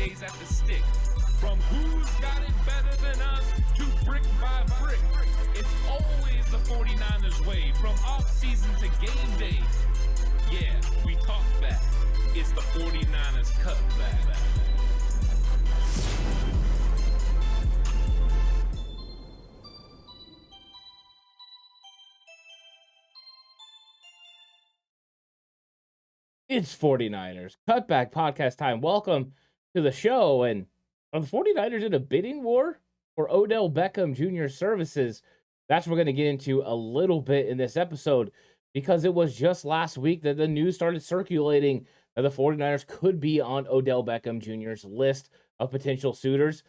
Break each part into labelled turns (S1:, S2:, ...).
S1: Fridays at the stick. From who's got it better than us to brick by brick. It's always the 49ers way, from off-season to game day. Yeah, we talk back. It's the 49ers Cutback.
S2: It's 49ers Cutback Podcast time. Welcome to the show. And are the 49ers in a bidding war for Odell Beckham Jr. services? That's what we're going to get into a little bit in this episode, because it was just last week that the news started circulating that the 49ers could be on Odell Beckham Jr.'s list of potential suitors.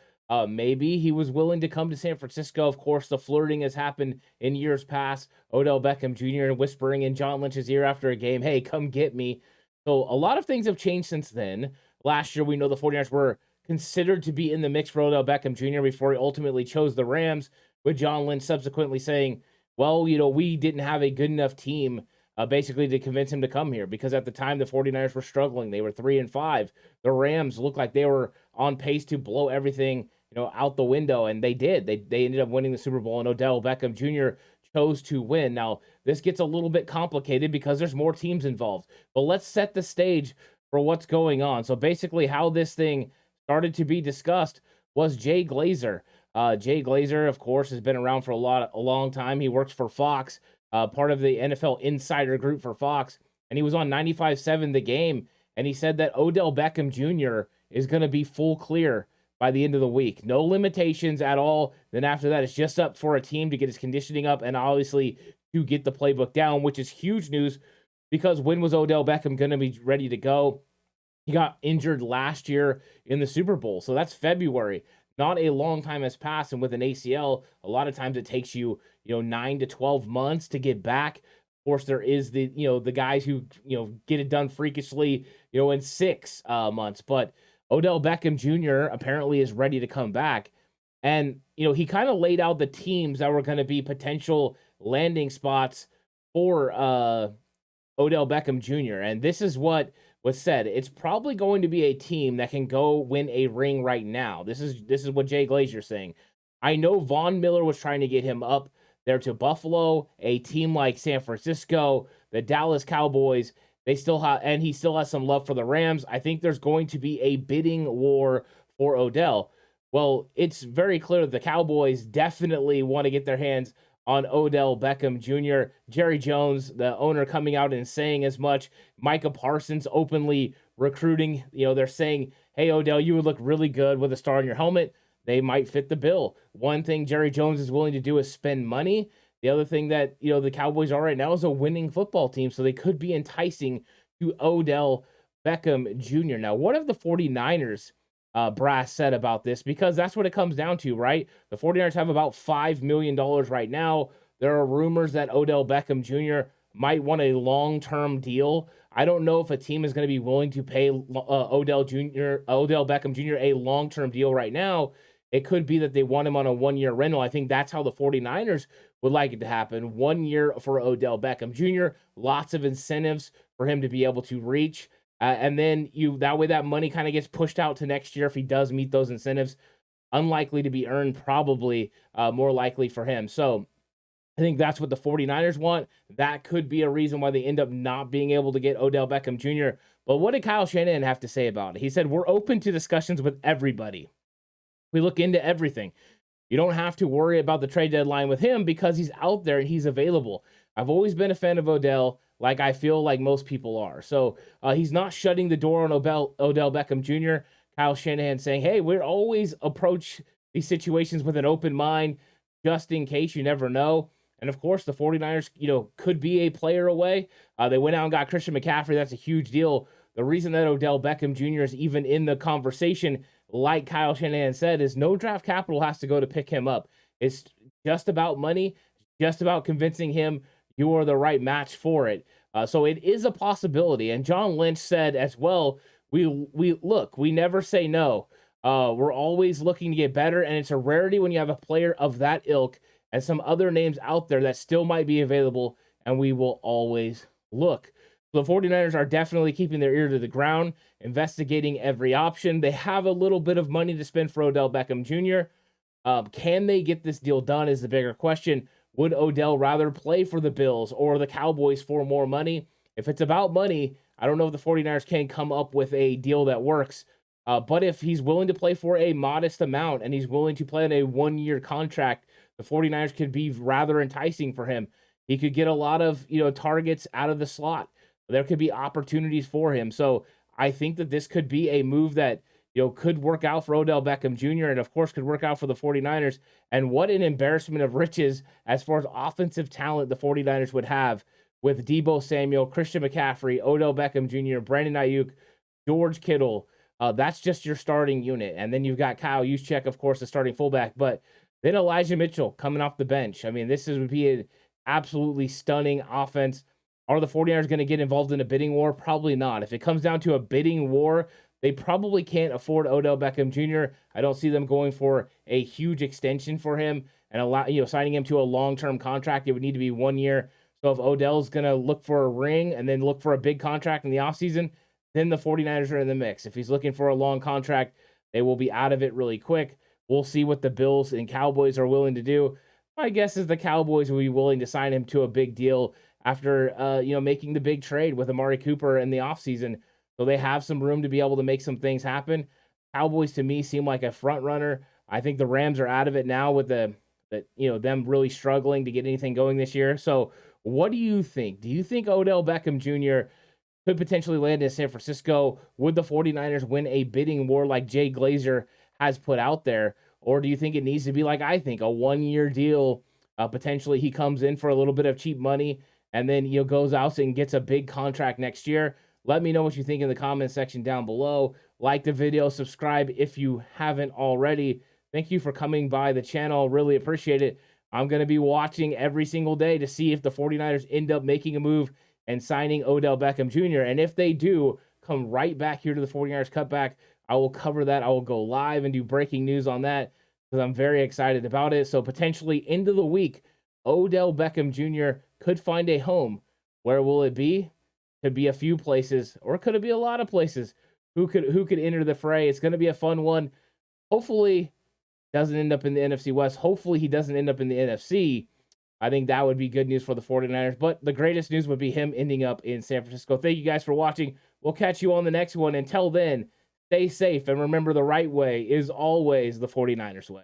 S2: Maybe he was willing to come to San Francisco. Of course, the flirting has happened in years past. Odell Beckham Jr. whispering in John Lynch's ear after a game, "Hey, come get me." So a lot of things have changed since then. Last year, we know the 49ers were considered to be in the mix for Odell Beckham Jr. before he ultimately chose the Rams, with John Lynch subsequently saying, well, we didn't have a good enough team basically to convince him to come here, because at the time the 49ers were struggling. They were 3-5. The Rams looked like they were on pace to blow everything out the window, and they did. They ended up winning the Super Bowl, and Odell Beckham Jr. chose to win. Now, this gets a little bit complicated because there's more teams involved, but let's set the stage for what's going on. So basically how this thing started to be discussed was Jay Glazer. Jay Glazer, of course, has been around for a long time. He works for Fox, part of the NFL Insider group for Fox, and he was on 95.7 The Game, and he said that Odell Beckham Jr. is going to be full clear by the end of the week. No limitations at all. Then after that, it's just up for a team to get his conditioning up and obviously to get the playbook down, which is huge news, because when was Odell Beckham going to be ready to go? He got injured last year in the Super Bowl, so that's February. Not a long time has passed, and with an ACL, a lot of times it takes you, 9 to 12 months to get back. Of course, there is the guys who, get it done freakishly, in 6 months, but Odell Beckham Jr. apparently is ready to come back. And, he kind of laid out the teams that were going to be potential landing spots for Odell Beckham Jr. And this is what was said. It's probably going to be a team that can go win a ring right now. This is what Jay Glazer is saying. I know Von Miller was trying to get him up there to Buffalo, a team like San Francisco, the Dallas Cowboys. He still has some love for the Rams. I think there's going to be a bidding war for Odell. Well, it's very clear that the Cowboys definitely want to get their hands on Odell Beckham Jr. Jerry Jones, the owner, coming out and saying as much. Micah Parsons openly recruiting. They're saying, hey, Odell, you would look really good with a star on your helmet. They might fit the bill. One thing Jerry Jones is willing to do is spend money. The other thing that, the Cowboys are right now is a winning football team, so they could be enticing to Odell Beckham Jr. Now, what have the 49ers brass said about this? Because that's what it comes down to, right? The 49ers have about $5 million right now. There are rumors that Odell Beckham Jr. might want a long-term deal. I don't know if a team is going to be willing to pay Odell Beckham Jr. a long-term deal right now. It could be that they want him on a 1-year rental. I think that's how the 49ers would like it to happen. 1 year for Odell Beckham Jr., lots of incentives for him to be able to reach. And then that way that money kind of gets pushed out to next year if he does meet those incentives. Unlikely to be earned, probably more likely for him. So I think that's what the 49ers want. That could be a reason why they end up not being able to get Odell Beckham Jr. But what did Kyle Shanahan have to say about it? He said, we're open to discussions with everybody. We look into everything. You don't have to worry about the trade deadline with him because he's out there and he's available. I've always been a fan of Odell, like I feel like most people are. So he's not shutting the door on Odell Beckham Jr. Kyle Shanahan saying, hey, we're always approach these situations with an open mind, just in case. You never know. And of course, the 49ers, could be a player away. They went out and got Christian McCaffrey. That's a huge deal. The reason that Odell Beckham Jr. is even in the conversation, like Kyle Shanahan said, is no draft capital has to go to pick him up. It's just about money, just about convincing him you are the right match for it. So it is a possibility. And John Lynch said as well, we never say no. We're always looking to get better, and it's a rarity when you have a player of that ilk and some other names out there that still might be available, and we will always look. The 49ers are definitely keeping their ear to the ground, investigating every option. They have a little bit of money to spend for Odell Beckham Jr. Can they get this deal done is the bigger question. Would Odell rather play for the Bills or the Cowboys for more money? If it's about money, I don't know if the 49ers can come up with a deal that works. But if he's willing to play for a modest amount and he's willing to play on a 1-year contract, the 49ers could be rather enticing for him. He could get a lot of, targets out of the slot. There could be opportunities for him. So I think that this could be a move that, could work out for Odell Beckham Jr. and, of course, could work out for the 49ers. And what an embarrassment of riches as far as offensive talent the 49ers would have with Deebo Samuel, Christian McCaffrey, Odell Beckham Jr., Brandon Ayuk, George Kittle. That's just your starting unit. And then you've got Kyle Juszczyk, of course, the starting fullback. But then Elijah Mitchell coming off the bench. I mean, would be an absolutely stunning offense. Are the 49ers going to get involved in a bidding war? Probably not. If it comes down to a bidding war, they probably can't afford Odell Beckham Jr. I don't see them going for a huge extension for him and signing him to a long-term contract. It would need to be 1 year. So if Odell's going to look for a ring and then look for a big contract in the offseason, then the 49ers are in the mix. If he's looking for a long contract, they will be out of it really quick. We'll see what the Bills and Cowboys are willing to do. My guess is the Cowboys will be willing to sign him to a big deal after making the big trade with Amari Cooper in the offseason. So they have some room to be able to make some things happen. Cowboys to me seem like a front runner. I think the Rams are out of it now with them really struggling to get anything going this year. So what do you think? Do you think Odell Beckham Jr. could potentially land in San Francisco? Would the 49ers win a bidding war like Jay Glazer has put out there? Or do you think it needs to be like I think, a 1-year deal? Potentially he comes in for a little bit of cheap money and then goes out and gets a big contract next year. Let me know what you think in the comment section down below. Like the video, subscribe if you haven't already. Thank you for coming by the channel. Really appreciate it. I'm going to be watching every single day to see if the 49ers end up making a move and signing Odell Beckham Jr. And if they do, come right back here to the 49ers Cutback. I will cover that. I will go live and do breaking news on that because I'm very excited about it. So potentially end of the week, Odell Beckham Jr. could find a home. Where will it be? Could be a few places, or could it be a lot of places? Who could enter the fray? It's going to be a fun one. Hopefully, doesn't end up in the NFC West. Hopefully, he doesn't end up in the NFC. I think that would be good news for the 49ers. But the greatest news would be him ending up in San Francisco. Thank you guys for watching. We'll catch you on the next one. Until then, stay safe and remember the right way is always the 49ers way.